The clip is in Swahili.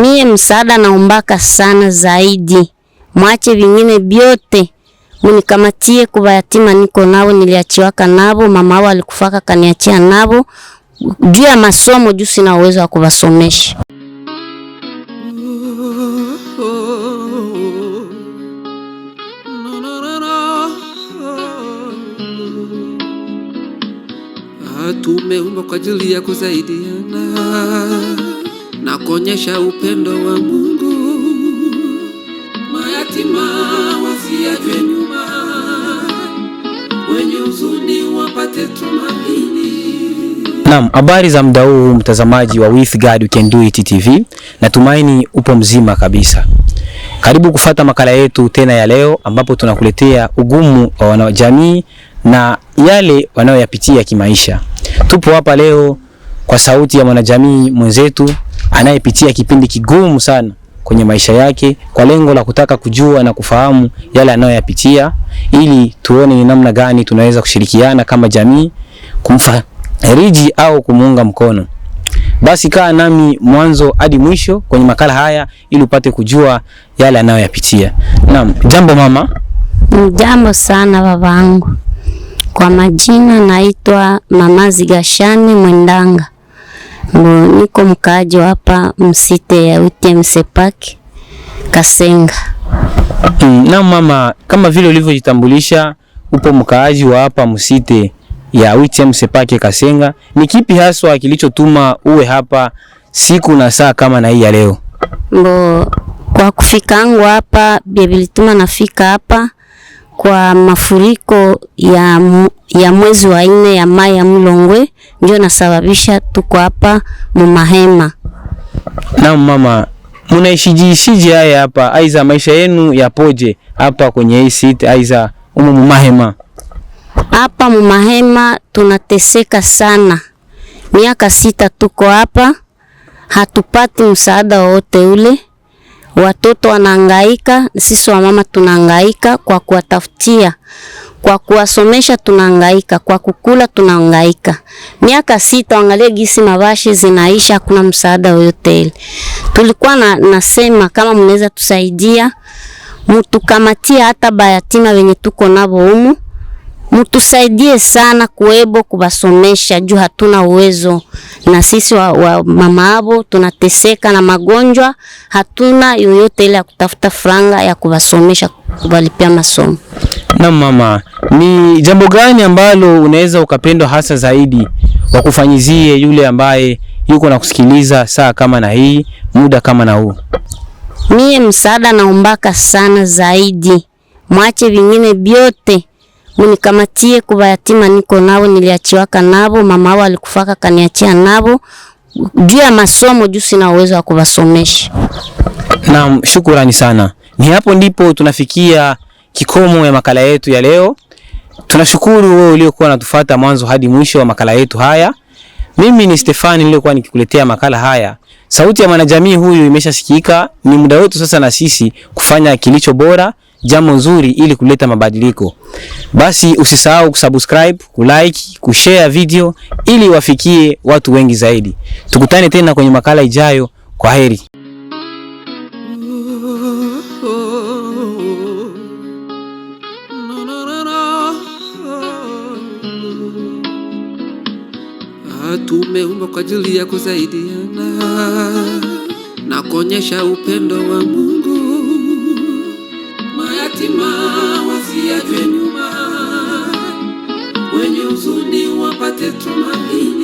Mie msaada naombaka sana zaidi. Mwache vingine vyote. Munikamatie kwa yatima niko nao, niliachiwaka nabo, mama wao alikufaka kaniachia nabo. Juu ya masomo juu sina uwezo wa kubasomesha. Tumeumbwa kwa ajili ya kusaidiana na kuonyesha upendo wa Mungu. Mayatima wasiachwe nyuma, wenye huzuni wapate tumaini. Naam, habari za muda huu mtazamaji wa With God We Can Do It TV. Natumaini upo mzima kabisa. Karibu kufuata makala yetu tena ya leo, ambapo tunakuletea ugumu wa wanajamii na yale wanayoyapitia kimaisha. Tupo hapa leo kwa sauti ya mwanajamii mwenzetu anayepitia kipindi kigumu sana kwenye maisha yake, kwa lengo la kutaka kujua na kufahamu yale anayoyapitia, ili tuone ni namna gani tunaweza kushirikiana kama jamii kumfariji au kumuunga mkono. Basi kaa nami mwanzo hadi mwisho kwenye makala haya ili upate kujua yale anayoyapitia. Naam, jambo mama. Jambo sana babangu. Kwa majina naitwa Mama Zigashani Mwendanga. Niko mkaaji hapa msite ya UTMC Park Kasenga. Naam mama, kama vile ulivyojitambulisha upo mkaaji wa hapa msite ya UTMC Park Kasenga, ni kipi haswa kilichotuma uwe hapa siku na saa kama na hii ya leo? Kwa kufika angu hapa, bilituma nafika hapa kwa mafuriko ya mwezi wa 4 ya Mai ya Mlongwe, ndio nasababisha tuko hapa mumahema. Naam mama, munaishije haya hapa? Aiza maisha yenu yapoje hapa kwenye hii site, aiza mumahema? Hapa mumahema tunateseka sana. Miaka 6 tuko hapa, hatupati msaada wote ule. Watoto wanahangaika, sisi wa mama tunahangaika kwa kuwatafutia, kwa kuwasomesha tunahangaika, kwa kukula tunahangaika. Miaka 6 angalia gisi mabashi zinaisha, hakuna msaada wote ile. Tulikuwa nasema kama mnaweza tusaidia, mtukamatia hata bayatima wenye tuko nabo humu. Mtusaidie sana kuebo kubasomesha juu hatuna uwezo. Na sisi wa mama abo tunateseka na magonjwa, hatuna yoyote ile ya kutafuta franga ya kubasomesha, kubalipia masomo. Na mama, ni jambo gani ambalo unaweza ukapendwa hasa zaidi wakufanyizie yule ambaye yuko na kusikiliza saa kama na hii, muda kama na huu? Mie msaada naombaka sana zaidi. Mwache vingine vyote. Munikamatie kwa yatima niko nao, niliachiwaka nabo, mama wao alikufaka kaniachia nabo. Juu ya masomo juu sina uwezo wa kubasomesha. Naam, shukrani sana. Ni hapo ndipo tunafikia kikomo ya makala yetu ya leo. Tunashukuru wewe uliokuwa unatufuata mwanzo hadi mwisho wa makala yetu haya. Mimi ni Stefani nilikuwa nikikuletea makala haya. Sauti ya mwanajamii huyu imeshasikika. Ni muda wetu sasa na sisi kufanya kilicho bora, jambo nzuri ili kuleta mabadiliko. Basi usisahau kusubscribe, kulike, kushare video ili wafikie watu wengi zaidi. Tukutane tena kwenye makala ijayo. Kwa heri. Tumeumbwa kwa ajili ya kusaidiana na kuonyesha upendo wa Mungu. Mayatima wasiachwe nyuma, wenye huzuni wapate tumaini.